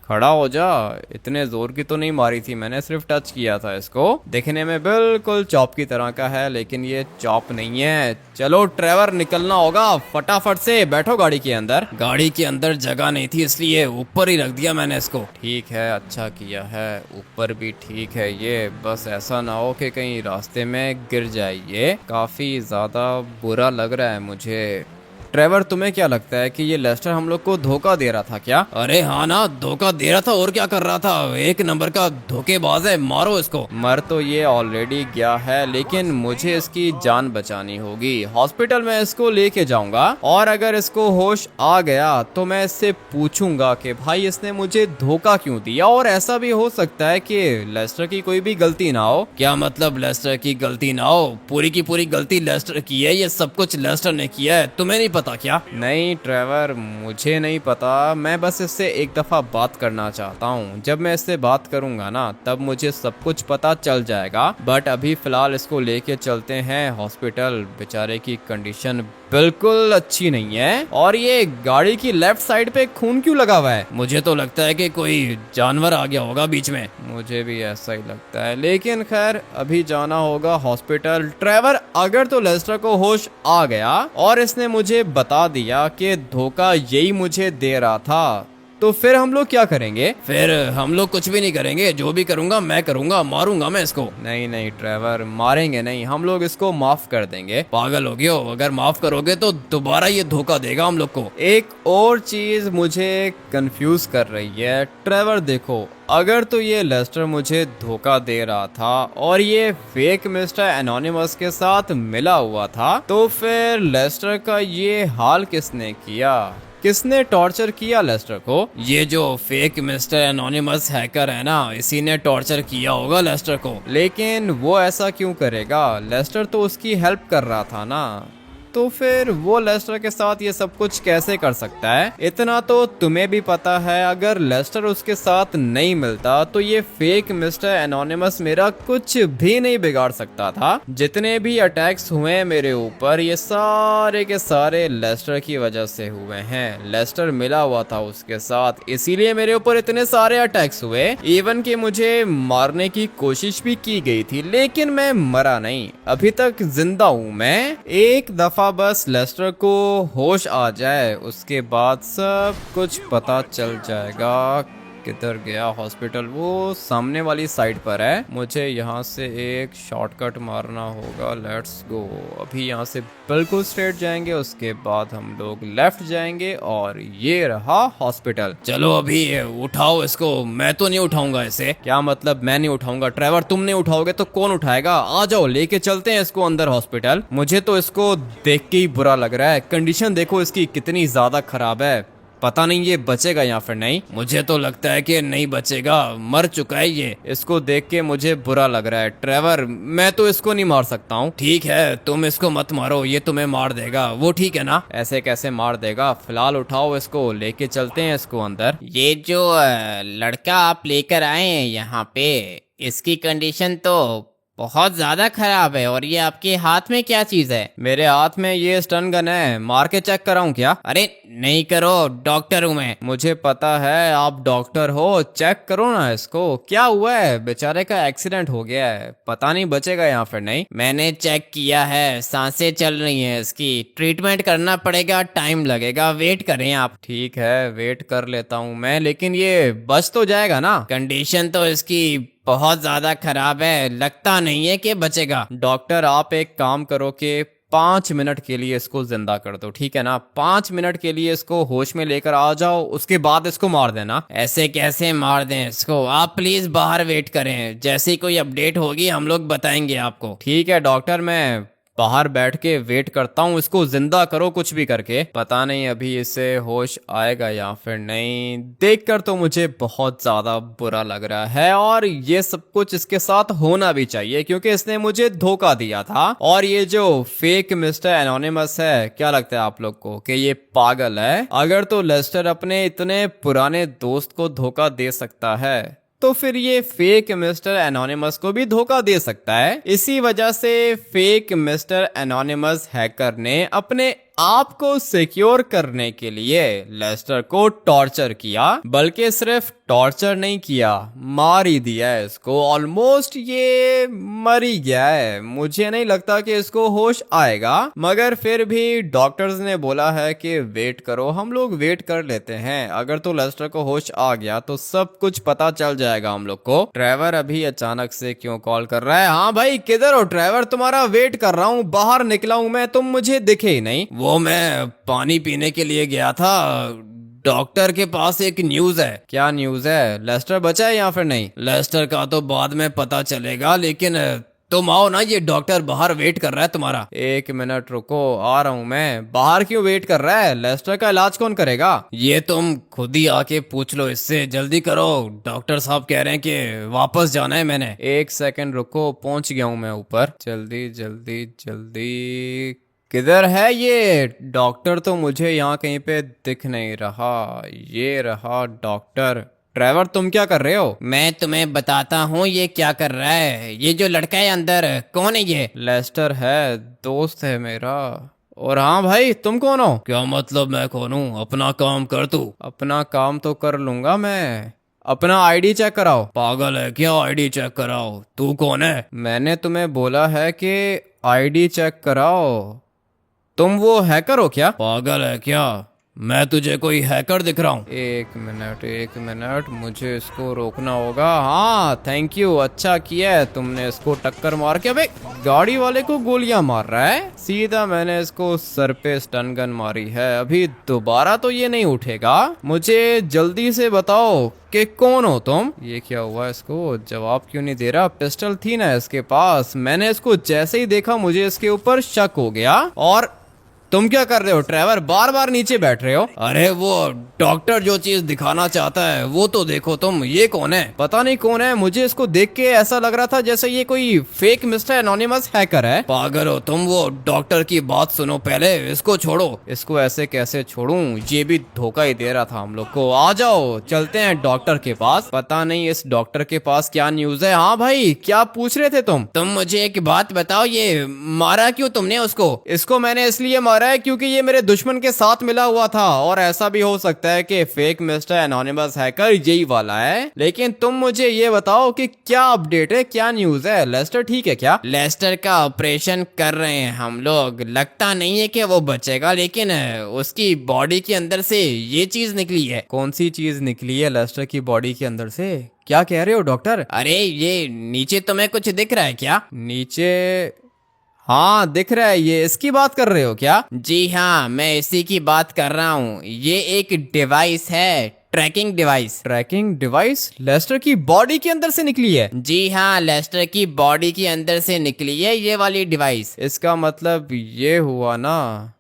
खड़ा हो जा, इतने जोर की तो नहीं मारी थी मैंने, सिर्फ टच किया था इसको। देखने में बिल्कुल चॉप की तरह का है लेकिन ये चॉप नहीं है। चलो ट्रेवर निकलना होगा, फटाफट से बैठो गाड़ी के अंदर। गाड़ी के अंदर जगह नहीं थी इसलिए ऊपर ही रख दिया मैंने इसको। ठीक है, अच्छा किया है, ऊपर भी ठीक है ये। बस ऐसा ना हो कि कहीं रास्ते में गिर जाए। ये काफी ज्यादा बुरा लग रहा है मुझे। ट्रेवर तुम्हें क्या लगता है कि ये लेस्टर हम लोग को धोखा दे रहा था क्या? अरे हाँ ना, धोखा दे रहा था और क्या कर रहा था, एक नंबर का धोखेबाज है, मारो इसको। मर तो ये ऑलरेडी गया है लेकिन मुझे इसकी जान बचानी होगी। हॉस्पिटल में इसको लेके जाऊंगा और अगर इसको होश आ गया तो मैं इससे पूछूंगा कि भाई इसने मुझे धोखा क्यों दिया। और ऐसा भी हो सकता है कि लेस्टर की कोई भी गलती ना हो। क्या मतलब लेस्टर की गलती ना हो? पूरी की पूरी गलती लेस्टर की है, ये सब कुछ लेस्टर ने किया है, तुम्हें नहीं पता क्या? नहीं ट्रेवर, मुझे नहीं पता, मैं बस इससे एक दफा बात करना चाहता हूँ। जब मैं इससे बात करूंगा ना तब मुझे सब कुछ पता चल जाएगा। बट अभी फिलहाल इसको लेके चलते हैं हॉस्पिटल। बेचारे की कंडीशन बिल्कुल अच्छी नहीं है। और ये गाड़ी की लेफ्ट साइड पे खून क्यों लगा हुआ है? मुझे तो लगता है कि कोई जानवर आ गया होगा बीच में। मुझे भी ऐसा ही लगता है, लेकिन खैर अभी जाना होगा हॉस्पिटल। ट्रेवर अगर तो लेस्टर को होश आ गया और इसने मुझे बता दिया कि धोखा यही मुझे दे रहा था तो फिर हम लोग क्या करेंगे? फिर हम लोग कुछ भी नहीं करेंगे, जो भी करूंगा मैं करूंगा, मारूंगा मैं इसको। नहीं नहीं ट्रेवर, मारेंगे नहीं, हम लोग इसको माफ कर देंगे। पागल हो गए हो? अगर माफ करोगे तो दोबारा ये धोखा देगा हम लोग को। एक और चीज मुझे कंफ्यूज कर रही है। ट्रेवर देखो, अगर तो ये लेस्टर मुझे धोखा दे रहा था और ये फेक मिस्टर एनोनिमस के साथ मिला हुआ था तो फिर लेस्टर का ये हाल किसने किया? किसने टॉर्चर किया लेस्टर को? ये जो फेक मिस्टर एनोनिमस हैकर है ना, इसी ने टॉर्चर किया होगा लेस्टर को। लेकिन वो ऐसा क्यों करेगा? लेस्टर तो उसकी हेल्प कर रहा था ना, तो फिर वो लेस्टर के साथ ये सब कुछ कैसे कर सकता है? इतना तो तुम्हें भी पता है, अगर लेस्टर उसके साथ नहीं मिलता तो ये फेक मिस्टर एनोनिमस मेरा कुछ भी नहीं बिगाड़ सकता था। जितने भी अटैक्स हुए मेरे ऊपर ये सारे के सारे लेस्टर की वजह से हुए हैं। लेस्टर मिला हुआ था उसके साथ, इसीलिए मेरे ऊपर इतने सारे अटैक्स हुए। इवन कि मुझे मारने की कोशिश भी की गई थी लेकिन मैं मरा नहीं, अभी तक जिंदा हूँ मैं। एक दफा बस लेस्टर को होश आ जाए उसके बाद सब कुछ पता चल जाएगा। किधर गया हॉस्पिटल? वो सामने वाली साइड पर है। मुझे यहाँ से एक शॉर्टकट मारना होगा। Let's go. अभी यहाँ से बिल्कुल स्ट्रेट जाएंगे, उसके बाद हम लोग लेफ्ट जाएंगे और ये रहा हॉस्पिटल। चलो अभी उठाओ इसको। मैं तो नहीं उठाऊंगा इसे। क्या मतलब मैं नहीं उठाऊंगा? ट्रेवर तुम नहीं उठाओगे तो कौन उठाएगा? आ जाओ, लेके चलते हैं इसको अंदर हॉस्पिटल। मुझे तो इसको देख के ही बुरा लग रहा है। कंडीशन देखो इसकी कितनी ज्यादा खराब है। पता नहीं ये बचेगा या फिर नहीं। मुझे तो लगता है कि नहीं बचेगा, मर चुका है ये। इसको देख के मुझे बुरा लग रहा है। ट्रेवर मैं तो इसको नहीं मार सकता हूँ। ठीक है, तुम इसको मत मारो, ये तुम्हें मार देगा, वो ठीक है ना? ऐसे कैसे मार देगा? फिलहाल उठाओ इसको, लेके चलते हैं इसको अंदर। ये जो लड़का आप लेकर आए हैं यहाँ पे, इसकी कंडीशन तो बहुत ज्यादा खराब है। और ये आपके हाथ में क्या चीज है? मेरे हाथ में ये स्टन गन है, मार के चेक कराऊं क्या? अरे नहीं करो, डॉक्टर हूँ मैं। मुझे पता है आप डॉक्टर हो, चेक करो ना इसको। क्या हुआ है? बेचारे का एक्सीडेंट हो गया है, पता नहीं बचेगा या फिर नहीं। मैंने चेक किया है, सांसें चल रही हैं इसकी, ट्रीटमेंट करना पड़ेगा, टाइम लगेगा, वेट करें आप। ठीक है, वेट कर लेता हूँ मैं, लेकिन ये बच तो जाएगा ना? कंडीशन तो इसकी बहुत ज्यादा खराब है, लगता नहीं है कि बचेगा। डॉक्टर आप एक काम करो कि 5 मिनट के लिए इसको जिंदा कर दो, ठीक है ना? 5 मिनट के लिए इसको होश में लेकर आ जाओ, उसके बाद इसको मार देना। ऐसे कैसे मार दें इसको? आप प्लीज बाहर वेट करें, जैसे कोई अपडेट होगी हम लोग बताएंगे आपको। ठीक है डॉक्टर, मैं बाहर बैठ के वेट करता हूँ, इसको जिंदा करो कुछ भी करके। पता नहीं अभी इसे होश आएगा या फिर नहीं। देखकर तो मुझे बहुत ज्यादा बुरा लग रहा है और ये सब कुछ इसके साथ होना भी चाहिए क्योंकि इसने मुझे धोखा दिया था। और ये जो फेक मिस्टर एनोनिमस है, क्या लगता है आप लोग को कि ये पागल है? अगर तो लेस्टर अपने इतने पुराने दोस्त को धोखा दे सकता है तो फिर ये फेक मिस्टर एनोनिमस को भी धोखा दे सकता है। इसी वजह से फेक मिस्टर एनोनिमस हैकर ने अपने आप को सिक्योर करने के लिए लेस्टर को टॉर्चर किया, बल्कि सिर्फ टॉर्चर नहीं किया, मार ही दिया है इसको। ऑलमोस्ट ये मर ही गया है। मुझे नहीं लगता कि इसको होश आएगा, मगर फिर भी डॉक्टर्स ने बोला है कि वेट करो। हम लोग वेट कर लेते हैं। अगर तो लेस्टर को होश आ गया तो सब कुछ पता चल जाएगा हम लोग को। ट्रेवर अभी अचानक से क्यों कॉल कर रहा है? हाँ भाई, किधर हो ट्रेवर? तुम्हारा वेट कर रहा हूँ, बाहर निकला हूँ मैं, तुम मुझे दिखे ही नहीं। वो मैं पानी पीने के लिए गया था। डॉक्टर के पास एक न्यूज है। क्या न्यूज है? लेस्टर बचा है या फिर नहीं? लेस्टर का तो बाद में पता चलेगा, लेकिन तुम आओ ना, ये डॉक्टर बाहर वेट कर रहा है तुम्हारा। एक मिनट रुको, आ रहा हूँ मैं। बाहर क्यों वेट कर रहा है? लेस्टर का इलाज कौन करेगा? ये तुम खुद ही आके पूछ लो इससे। जल्दी करो, डॉक्टर साहब कह रहे हैं कि वापस जाना है मैंने। एक सेकंड रुको, पहुंच गया हूँ मैं ऊपर। जल्दी जल्दी जल्दी। किधर है ये डॉक्टर? तो मुझे यहाँ कहीं पे दिख नहीं रहा। ये रहा डॉक्टर। ट्रेवर, तुम क्या कर रहे हो? मैं तुम्हें बताता हूँ ये क्या कर रहा है। ये जो लड़का है अंदर, कौन है ये? लेस्टर है, दोस्त है मेरा। और हाँ भाई, तुम कौन हो? क्या मतलब मैं कौन हूँ? अपना काम कर तू। अपना काम तो कर लूंगा मैं। अपना आईडी चेक कराओ। पागल है क्या? आईडी चेक कराओ? तू कौन है? मैंने तुम्हें बोला है कि आईडी चेक कराओ। तुम वो हैकर हो क्या? पागल है क्या? मैं तुझे कोई हैकर दिख रहा हूँ? एक मिनट, मुझे इसको रोकना होगा। हाँ, थैंक यू, अच्छा किया है तुमने इसको टक्कर मार के। अबे, गाड़ी वाले को गोलियां मार रहा है। सीधा मैंने इसको सर पे स्टन गन मारी है। अभी दोबारा तो ये नहीं उठेगा। मुझे जल्दी से बताओ कि कौन हो तुम? ये क्या हुआ? इसको जवाब क्यों नहीं दे रहा? पिस्टल थी ना इसके पास। मैंने इसको जैसे ही देखा मुझे इसके ऊपर शक हो गया। और तुम क्या कर रहे हो ट्रेवर? बार बार नीचे बैठ रहे हो। अरे वो डॉक्टर जो चीज दिखाना चाहता है वो तो देखो तुम। ये कौन है? पता नहीं कौन है। मुझे इसको देख के ऐसा लग रहा था जैसे ये कोई फेक मिस्टर एनोनिमस हैकर है। पागल हो तुम? वो डॉक्टर की बात सुनो पहले, इसको छोड़ो। इसको ऐसे कैसे छोड़ूं? ये भी धोखा ही दे रहा था हम लोग को। आ जाओ, चलते हैं डॉक्टर के पास। पता नहीं इस डॉक्टर के पास क्या न्यूज है। हाँ भाई, क्या पूछ रहे थे तुम? तुम मुझे एक बात बताओ, ये मारा क्यों तुमने उसको? इसको मैंने इसलिए मारा है क्योंकि ये मेरे दुश्मन के साथ मिला हुआ था। और ऐसा भी हो सकता है कि फेक मिस्टर एनोनिमस हैकर यही वाला है। लेकिन तुम मुझे ये बताओ कि क्या अपडेट है, क्या न्यूज है? लेस्टर ठीक है क्या? लेस्टर का ऑपरेशन कर रहे हैं हम लोग। लगता नहीं है कि वो बचेगा, लेकिन उसकी बॉडी के अंदर से ये चीज निकली है। कौन सी चीज निकली है लेस्टर की बॉडी के अंदर से? क्या कह रहे हो डॉक्टर? अरे ये नीचे तुम्हें कुछ दिख रहा है क्या? नीचे? हाँ दिख रहा है। ये इसकी बात कर रहे हो क्या? जी हाँ, मैं इसी की बात कर रहा हूँ। ये एक डिवाइस है, tracking device. Tracking device Lester की बॉडी के अंदर से निकली है? जी हाँ, लेस्टर की बॉडी के अंदर से निकली है ये वाली डिवाइस। इसका मतलब ये हुआ ना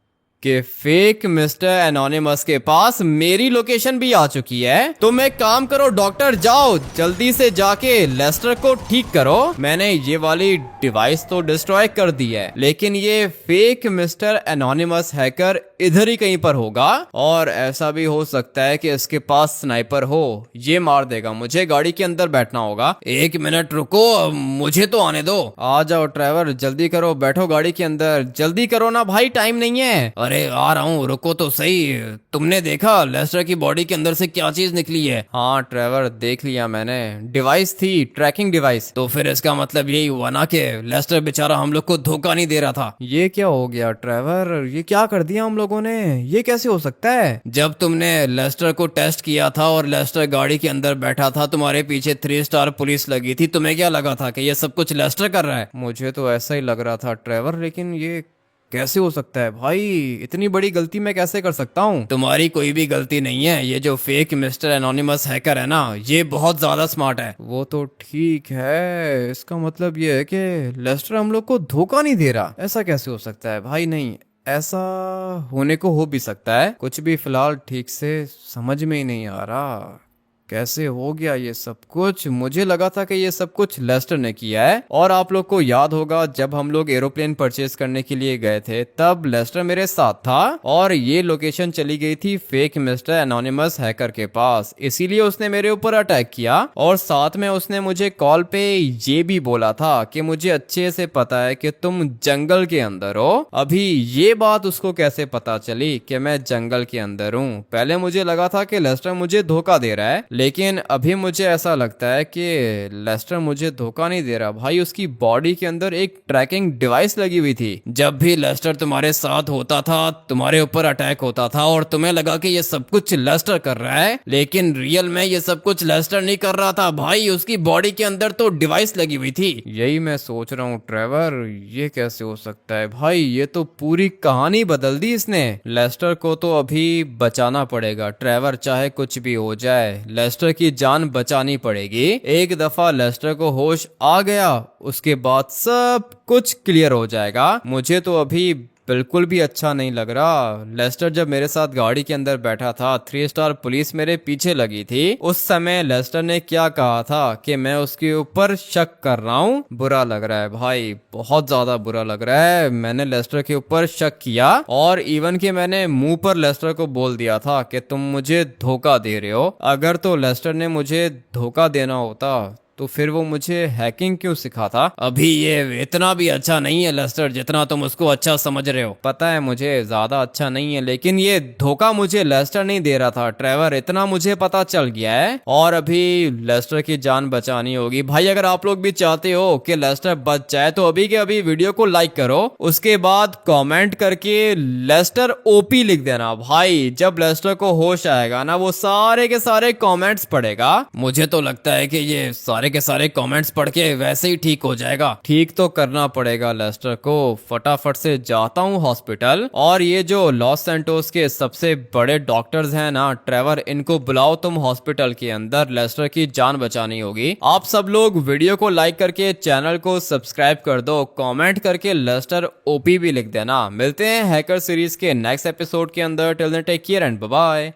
कि फेक मिस्टर एनोनिमस के पास मेरी लोकेशन भी आ चुकी है। तुम एक काम करो डॉक्टर, जाओ जल्दी से जाके लेस्टर को ठीक करो। मैंने ये वाली डिवाइस तो डिस्ट्रॉय कर दी है, लेकिन ये फेक मिस्टर एनोनिमस हैकर इधर ही कहीं पर होगा। और ऐसा भी हो सकता है कि इसके पास स्नाइपर हो, ये मार देगा मुझे। गाड़ी के अंदर बैठना होगा। एक मिनट रुको, मुझे तो आने दो। आ जाओ ड्राइवर, जल्दी करो, बैठो गाड़ी के अंदर। जल्दी करो ना भाई, टाइम नहीं है। अरे आ रहा हूँ, रुको तो सही। तुमने देखा लेस्टर की बॉडी के अंदर से क्या चीज निकली है? हाँ ट्रेवर, देख लिया मैंने। डिवाइस थी, ट्रैकिंग डिवाइस। तो फिर इसका मतलब यही हुआ ना कि लेस्टर बेचारा हम लोग को धोखा नहीं दे रहा था। ये क्या हो गया ट्रेवर? ये क्या कर दिया हम लोगों ने? ये कैसे हो सकता है? जब तुमने लेस्टर को टेस्ट किया था और लेस्टर गाड़ी के अंदर बैठा था, तुम्हारे पीछे 3 स्टार पुलिस लगी थी, तुम्हें क्या लगा था कि ये सब कुछ लेस्टर कर रहा है? मुझे तो ऐसा ही लग रहा था ट्रेवर, लेकिन ये कैसे हो सकता है भाई? इतनी बड़ी गलती मैं कैसे कर सकता हूँ? तुम्हारी कोई भी गलती नहीं है। ये जो फेक मिस्टर एनोनिमस हैकर है ना, ये बहुत ज्यादा स्मार्ट है। वो तो ठीक है, इसका मतलब ये है कि लेस्टर हम लोग को धोखा नहीं दे रहा। ऐसा कैसे हो सकता है भाई? नहीं, ऐसा होने को हो भी सकता है, कुछ भी फिलहाल ठीक से समझ में ही नहीं आ रहा कैसे हो गया ये सब कुछ। मुझे लगा था कि ये सब कुछ लेस्टर ने किया है। और आप लोग को याद होगा जब हम लोग एरोप्लेन परचेज करने के लिए गए थे तब लेस्टर मेरे साथ था और ये लोकेशन चली गई थी फेक मिस्टर एनोनिमस हैकर के पास, इसीलिए उसने मेरे ऊपर अटैक किया। और साथ में उसने मुझे कॉल पे ये भी बोला था कि मुझे अच्छे से पता है कि तुम जंगल के अंदर हो। अभी ये बात उसको कैसे पता चली कि मैं जंगल के अंदर हूँ? पहले मुझे लगा था कि लेस्टर मुझे धोखा दे रहा है, लेकिन अभी मुझे ऐसा लगता है कि लेस्टर मुझे धोखा नहीं दे रहा भाई। उसकी बॉडी के अंदर एक ट्रैकिंग डिवाइस लगी हुई थी। जब भी लेस्टर तुम्हारे साथ होता था, तुम्हारे ऊपर अटैक होता था और तुम्हें लगा कि ये सब कुछ लेस्टर कर रहा है, लेकिन रियल में ये सब कुछ लेस्टर नहीं कर रहा था भाई। उसकी बॉडी के अंदर तो डिवाइस लगी हुई थी। यही मैं सोच रहा हूँ ट्रेवर, ये कैसे हो सकता है भाई? ये तो पूरी कहानी बदल दी इसने। लेस्टर को तो अभी बचाना पड़ेगा ट्रेवर, चाहे कुछ भी हो जाए लेस्टर की जान बचानी पड़ेगी। एक दफा लेस्टर को होश आ गया उसके बाद सब कुछ क्लियर हो जाएगा। मुझे तो अभी बिल्कुल भी अच्छा नहीं लग रहा। लेस्टर जब मेरे साथ गाड़ी के अंदर बैठा था, 3 स्टार पुलिस मेरे पीछे लगी थी। उस समय लेस्टर ने क्या कहा था कि मैं उसके ऊपर शक कर रहा हूँ। बुरा लग रहा है भाई, बहुत ज्यादा बुरा लग रहा है। मैंने लेस्टर के ऊपर शक किया और इवन कि मैंने मुंह पर लेस्टर को बोल दिया था कि तुम मुझे धोखा दे रहे हो। अगर तो लेस्टर ने मुझे धोखा देना होता तो फिर वो मुझे हैकिंग क्यों सिखाता? अभी ये इतना भी अच्छा नहीं है लेस्टर जितना तुम उसको अच्छा समझ रहे हो। पता है मुझे ज्यादा अच्छा नहीं है, लेकिन ये धोखा मुझे लेस्टर नहीं दे रहा था ट्रेवर, इतना मुझे पता चल गया है। और अभी लेस्टर की जान बचानी होगी भाई। अगर आप लोग भी चाहते हो कि लेस्टर बच जाए तो अभी के अभी वीडियो को लाइक करो, उसके बाद कमेंट करके लेस्टर ओपी लिख देना भाई। जब लेस्टर को होश आएगा ना, वो सारे के सारे कमेंट्स पढ़ेगा। मुझे तो लगता है कि ये सारे के सारे कमेंट्स पढ़ के वैसे ही ठीक हो जाएगा। ठीक तो करना पड़ेगा लेस्टर को। फटाफट से जाता हूँ हॉस्पिटल। और ये जो लॉस सैंटोस के सबसे बड़े डॉक्टर्स हैं ना ट्रेवर, इनको बुलाओ तुम हॉस्पिटल के अंदर। लेस्टर की जान बचानी होगी। आप सब लोग वीडियो को लाइक करके चैनल को सब्सक्राइब कर दो, कमेंट करके लेस्टर ओपी भी लिख देना। मिलते हैं हैकर सीरीज के नेक्स्ट एपिसोड के अंदर। Till then take care and bye bye.